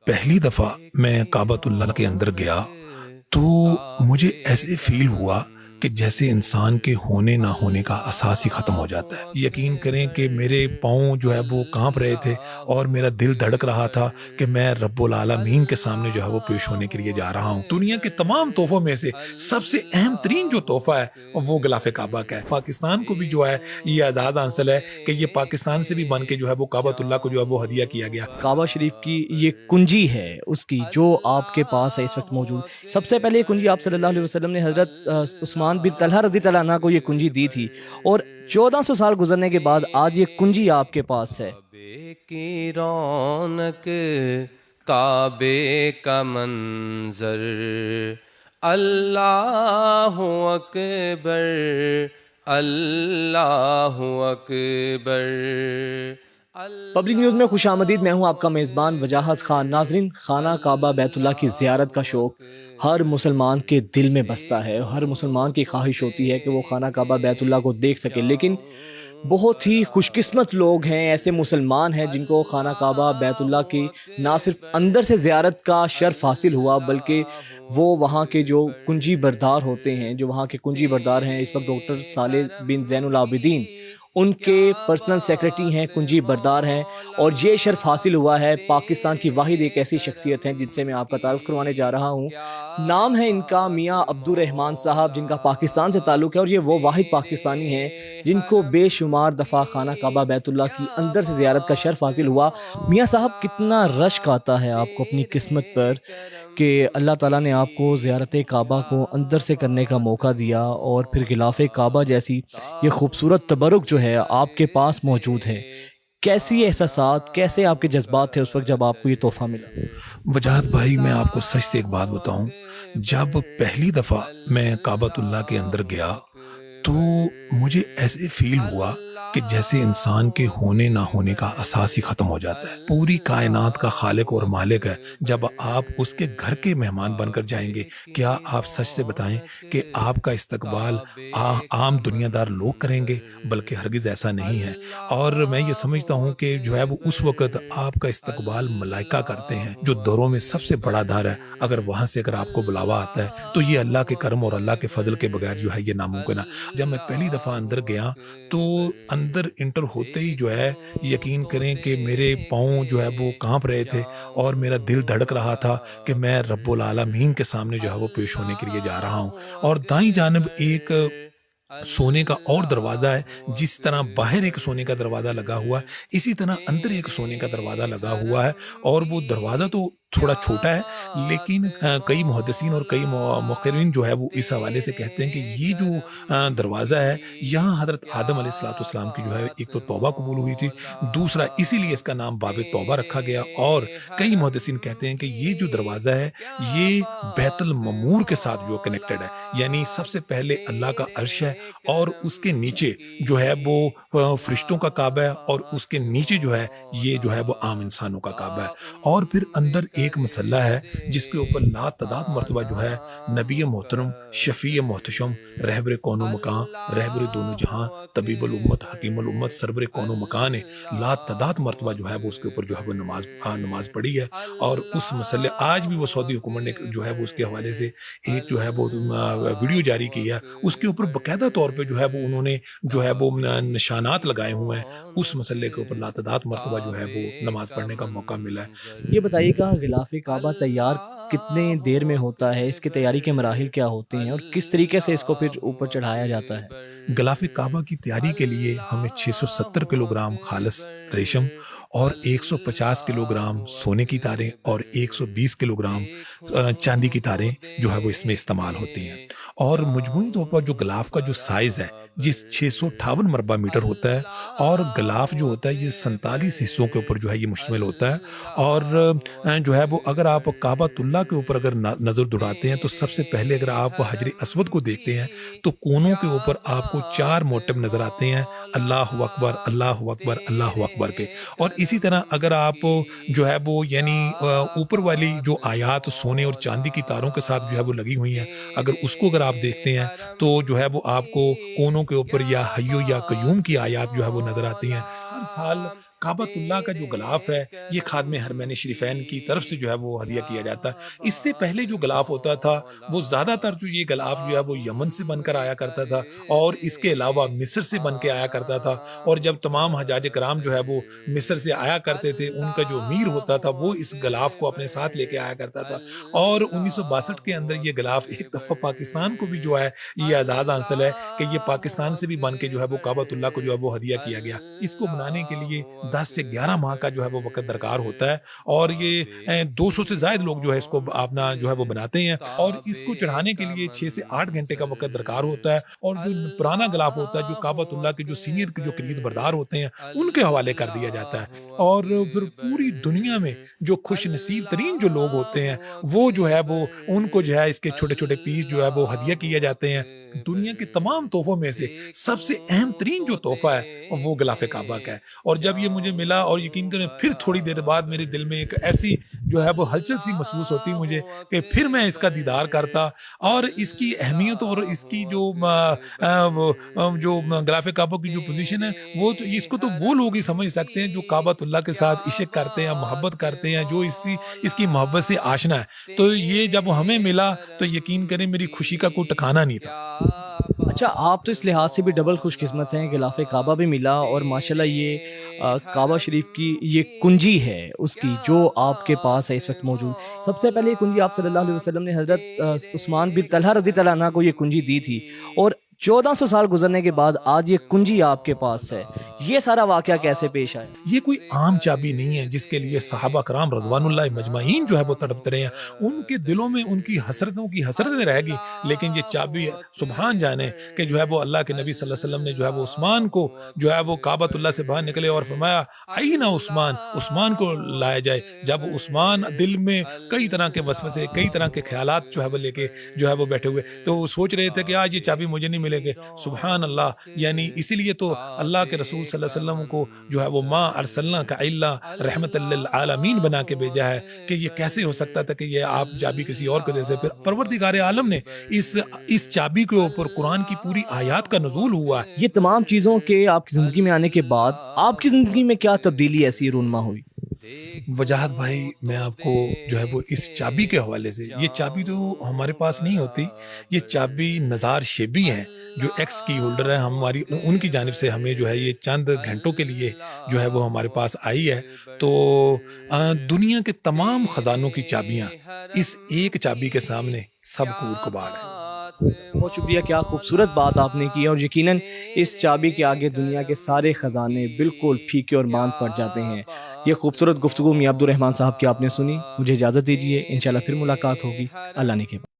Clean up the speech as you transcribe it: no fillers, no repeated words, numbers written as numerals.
پہلی دفعہ میں کعبۃ اللہ کے اندر گیا تو مجھے ایسے فیل ہوا کہ جیسے انسان کے ہونے نہ ہونے کا اساس ہی ختم ہو جاتا ہے۔ یقین کریں کہ میرے پاؤں جو ہے وہ کانپ رہے تھے اور میرا دل دھڑک رہا تھا کہ میں رب العالمین کے سامنے جو ہے وہ پیش ہونے کے لیے جا رہا ہوں۔ دنیا کے تمام تحفوں میں سے سب سے اہم ترین جو تحفہ ہے وہ غلاف کعبہ کا ہے۔ پاکستان کو بھی جو ہے یہ اعزاز حاصل ہے کہ یہ پاکستان سے بھی بن کے جو ہے وہ کعبۃ اللہ کو جو ہے وہ ہدیہ کیا گیا۔ کعبہ شریف کی یہ کنجی ہے اس کی جو آپ کے پاس ہے اس وقت موجود۔ سب سے پہلے یہ کنجی آپ صلی اللہ علیہ وسلم نے حضرت عثمان بن طلحہ رضی اللہ عنہ کو یہ کنجی دی تھی، اور 1400 سال گزرنے کے بعد آج یہ کنجی آپ کے پاس ہے۔ کعبے کی رونق، کعبے کا منظر، اللہ اکبر، اللہ اکبر۔ پبلک نیوز میں خوش آمدید، میں ہوں آپ کا میزبان وجاہت خان۔ ناظرین، خانہ کعبہ بیت اللہ کی زیارت کا شوق ہر مسلمان کے دل میں بستا ہے، ہر مسلمان کی خواہش ہوتی ہے کہ وہ خانہ کعبہ بیت اللہ کو دیکھ سکے، لیکن بہت ہی خوش قسمت لوگ ہیں، ایسے مسلمان ہیں جن کو خانہ کعبہ بیت اللہ کی نہ صرف اندر سے زیارت کا شرف حاصل ہوا، بلکہ وہ وہاں کے جو کنجی بردار ہوتے ہیں، جو وہاں کے کنجی بردار ہیں، اس وقت ڈاکٹر صالح بن زین العابدین ان کے پرسنل سیکرٹری ہیں، کنجی بردار ہیں، اور یہ شرف حاصل ہوا ہے پاکستان کی واحد ایک ایسی شخصیت ہیں جن سے میں آپ کا تعارف کروانے جا رہا ہوں۔ نام ہے ان کا میاں عبد الرحمان صاحب، جن کا پاکستان سے تعلق ہے، اور یہ وہ واحد پاکستانی ہیں جن کو بے شمار دفعہ خانہ کعبہ بیت اللہ کی اندر سے زیارت کا شرف حاصل ہوا۔ میاں صاحب، کتنا رشک آتا ہے آپ کو اپنی قسمت پر کہ اللہ تعالیٰ نے آپ کو زیارت کعبہ کو اندر سے کرنے کا موقع دیا، اور پھر غلاف کعبہ جیسی یہ خوبصورت تبرک جو ہے آپ کے پاس موجود ہے۔ کیسی احساسات، کیسے آپ کے جذبات تھے اس وقت جب آپ کو یہ تحفہ ملا؟ وجاہت بھائی، میں آپ کو سچ سے ایک بات بتاؤں، جب پہلی دفعہ میں کعبۃ اللہ کے اندر گیا تو مجھے ایسے فیل ہوا کہ جیسے انسان کے ہونے نہ ہونے کا اساس ہی ختم ہو جاتا ہے۔ پوری کائنات کا خالق اور مالک ہے، جب آپ اس کے گھر کے مہمان بن کر جائیں گے، کیا آپ سچ سے بتائیں کہ آپ کا استقبال عام دنیا دار لوگ کریں گے؟ بلکہ ہرگز ایسا نہیں ہے۔ اور میں یہ سمجھتا ہوں کہ جو ہے وہ اس وقت آپ کا استقبال ملائکہ کرتے ہیں، جو دوروں میں سب سے بڑا دار ہے۔ اگر وہاں سے اگر آپ کو بلاوا آتا ہے تو یہ اللہ کے کرم اور اللہ کے فضل کے بغیر جو ہے یہ ناممکن ہے۔ جب میں پہلی دفعہ اندر گیا تو اندر انٹر ہوتے ہی جو ہے یقین کریں کہ میرے پاؤں جو ہے وہ کانپ رہے تھے اور میرا دل دھڑک رہا تھا کہ میں رب العالمین کے سامنے جو ہے وہ پیش ہونے کے لیے جا رہا ہوں۔ اور دائیں جانب ایک سونے کا اور دروازہ ہے، جس طرح باہر ایک سونے کا دروازہ لگا ہوا ہے اسی طرح اندر ایک سونے کا دروازہ لگا ہوا ہے، اور وہ دروازہ تو تھوڑا چھوٹا ہے، لیکن کئی محدثین اور کئی مقررین جو ہے وہ اس حوالے سے کہتے ہیں کہ یہ جو دروازہ ہے، یہاں حضرت آدم علیہ السلام کی جو ہے ایک تو توبہ قبول ہوئی تھی، دوسرا اسی لیے اس کا نام باب توبہ رکھا گیا، اور کئی محدثین کہتے ہیں کہ یہ جو دروازہ ہے یہ بیت المعمور کے ساتھ جو کنیکٹڈ ہے، یعنی سب سے پہلے اللہ کا عرش ہے، اور اس کے نیچے جو ہے وہ فرشتوں کا کعبہ ہے، اور اس کے نیچے جو ہے یہ جو ہے وہ عام انسانوں کا کعبہ ہے، اور پھر اندر ایک مسلح ہے جس کے اوپر لا تعداد مرتبہ جو ہے نبی محترم، شفیع محتشم، رہبر کون و مکان، رہبر دونوں جہاں، طبیب الامت، حکیم الامت، سربر کون و مکان، لا تعداد مرتبہ جو ہے وہ اس کے اوپر جو ہے وہ نماز پڑھی ہے۔ اور اس مسلح آج بھی وہ سعودی حکومت نے جو ہے وہ اس کے حوالے سے ایک جو ہے وہ ویڈیو جاری کی ہے، اس کے اوپر باقاعدہ طور پہ جو ہے وہ انہوں نے جو ہے وہ نشانات لگائے ہوئے ہیں، اس مسئلے کے اوپر لا تعداد مرتبہ جو ہے وہ نماز پڑھنے کا موقع ملا ہے۔ یہ بتائیے گا غلاف کعبہ تیار کتنے دیر میں ہوتا ہے، اس کی تیاری کے مراحل کیا ہوتے ہیں، اور کس طریقے سے اس کو پھر اوپر چڑھایا جاتا ہے؟ غلاف کعبہ کی تیاری کے لیے ہمیں 670 کلو گرام خالص ریشم اور 150 کلو گرام سونے کی تاریں اور 120 کلو گرام چاندی کی تاریں جو ہے وہ اس میں استعمال ہوتی ہیں، اور مجموعی طور پر جو غلاف کا جو سائز ہے جس 658 مربع میٹر ہوتا ہے، اور غلاف جو ہوتا ہے یہ 47 حصوں کے اوپر جو ہے یہ مشتمل ہوتا ہے، اور جو ہے وہ اگر آپ کعبۃ اللہ کے اوپر اگر نظر دوڑاتے ہیں تو سب سے پہلے اگر آپ حجر اسود کو دیکھتے ہیں تو کونوں کے اوپر آپ کو 4 موٹیو نظر آتے ہیں، اللہ اکبر اللہ اکبر اللہ اکبر کے، اور اسی طرح اگر آپ جو ہے وہ یعنی اوپر والی جو آیات سونے اور چاندی کی تاروں کے ساتھ جو ہے وہ لگی ہوئی ہیں، اگر اس کو اگر آپ دیکھتے ہیں تو جو ہے وہ آپ کو کونوں کے اوپر یا حیو یا قیوم کی آیات جو ہے وہ نظر آتی ہیں۔ ہر سال کعبۃ اللہ کا جو غلاف ہے یہ خادم حرمین شریفین کی طرف سے جو ہے وہ ہدیہ کیا جاتا ہے۔ اس سے پہلے جو غلاف ہوتا تھا وہ زیادہ تر جو یہ غلاف جو ہے وہ یمن سے بن کر آیا کرتا تھا اور اس کے علاوہ مصر سے بن کے آیا کرتا تھا، اور جب تمام حجاج کرام جو ہے وہ مصر سے آیا کرتے تھے ان کا جو امیر ہوتا تھا وہ اس غلاف کو اپنے ساتھ لے کے آیا کرتا تھا، اور 1962 کے اندر یہ غلاف ایک دفعہ پاکستان کو بھی جو ہے یہ اعزاز حاصل ہے کہ یہ پاکستان سے بھی بن کے جو ہے وہ کعبۃ اللہ کو جو ہے وہ ہدیہ کیا گیا۔ اس کو بنانے کے لیے 10 سے 11 ماہ کا جو ہے وہ وقت درکار ہوتا ہے، اور یہ 200 سے زائد لوگ جو ہے اس کو اپنا جو ہے وہ بناتے ہیں، اور اس کو چڑھانے کے لیے 6 سے 8 گھنٹے کا وقت درکار ہوتا ہے، اور جو پرانا غلاف ہوتا ہے جو کعبۃ اللہ کے جو سینئر جو کلید بردار ہوتے ہیں ان کے حوالے کر دیا جاتا ہے، اور پھر پوری دنیا میں جو خوش نصیب ترین جو لوگ ہوتے ہیں وہ جو ہے وہ ان کو جو ہے اس کے چھوٹے چھوٹے پیس جو ہے وہ ہدیہ کیے جاتے ہیں۔ دنیا کے تمام تحفوں میں سے سب سے اہم ترین جو تحفہ ہے وہ غلاف کعبہ کا ہے، اور جب یہ مجھے ملا اور یقین کریں پھر تھوڑی دیر بعد میرے دل میں ایک ایسی جو ہے وہ ہلچل سی محسوس ہوتی مجھے کہ پھر میں اس کا دیدار کرتا، اور اس کی اہمیت اور اس کی جو غلاف کعبہ کی جو پوزیشن ہے وہ تو اس کو تو وہ لوگ ہی سمجھ سکتے ہیں جو کعبۃ اللہ کے ساتھ عشق کرتے ہیں، محبت کرتے ہیں، جو اس کی محبت سے آشنا ہے۔ تو یہ جب ہمیں ملا تو یقین کریں میری خوشی کا کوئی ٹھکانہ نہیں تھا۔ اچھا، آپ تو اس لحاظ سے بھی ڈبل خوش قسمت ہیں، غلاف کعبہ بھی ملا، اور ماشاءاللہ یہ کعبہ شریف کی یہ کنجی ہے اس کی جو آپ کے پاس ہے اس وقت موجود۔ سب سے پہلے یہ کنجی آپ صلی اللہ علیہ وسلم نے حضرت عثمان بن طلحہ رضی اللہ عنہ کو یہ کنجی دی تھی، اور 1400 سال گزرنے کے بعد آج یہ کنجی آپ کے پاس ہے۔ یہ سارا واقعہ کیسے پیش آیا؟ یہ کوئی عام چابی نہیں ہے جس کے لیے صحابہ کرام رضوان اللہ مجمعین جو ہے وہ تڑپتے رہے ہیں، ان کے دلوں میں ان کی حسرتوں کی حسرتیں رہ گی، لیکن یہ چابی سبحان جانے کہ جو ہے وہ اللہ کے نبی صلی اللہ علیہ وسلم نے جو ہے وہ عثمان کو جو ہے وہ کعبۃ اللہ سے باہر نکلے اور فرمایا اینا عثمان، عثمان کو لایا جائے۔ جب عثمان دل میں کئی طرح کے وسوسے، کئی طرح کے خیالات جو ہے وہ لے کے جو ہے وہ بیٹھے ہوئے، تو وہ سوچ رہے تھے کہ آج یہ چابی مجھے نہیں ملے گی۔ سبحان اللہ، یعنی اسی لیے تو اللہ کے رسول صلی اللہ علیہ وسلم کو جو ہے وہ ما ارسلناک الا رحمت للعالمین بنا کے بھیجا ہے، کہ یہ کیسے ہو سکتا تھا کہ یہ آپ چابی کسی اور کو دے سے۔ پھر پروردگار عالم نے اس چابی کے اوپر قرآن کی پوری آیات کا نزول ہوا ہے۔ یہ تمام چیزوں کے آپ کی زندگی میں آنے کے بعد آپ کی زندگی میں کیا تبدیلی ایسی رونما ہوئی؟ وجاہت بھائی، میں آپ کو جو ہے وہ اس چابی کے حوالے سے، یہ چابی تو ہمارے پاس نہیں ہوتی، یہ چابی نزار شیبی ہیں جو ایکس کی ہولڈر ہے ہماری، ان کی جانب سے ہمیں جو ہے یہ چند گھنٹوں کے لیے جو ہے وہ ہمارے پاس آئی ہے۔ تو دنیا کے تمام خزانوں کی چابیاں اس ایک چابی کے سامنے سب کور کباڑ ہے۔ بہت شکریہ، کیا خوبصورت بات آپ نے کی، اور یقیناً اس چابی کے آگے دنیا کے سارے خزانے بالکل پھیکے اور ماند پڑ جاتے ہیں۔ یہ خوبصورت گفتگو میاں عبد الرحمن صاحب کی آپ نے سنی، مجھے اجازت دیجیے، انشاءاللہ پھر ملاقات ہوگی، اللہ نے کے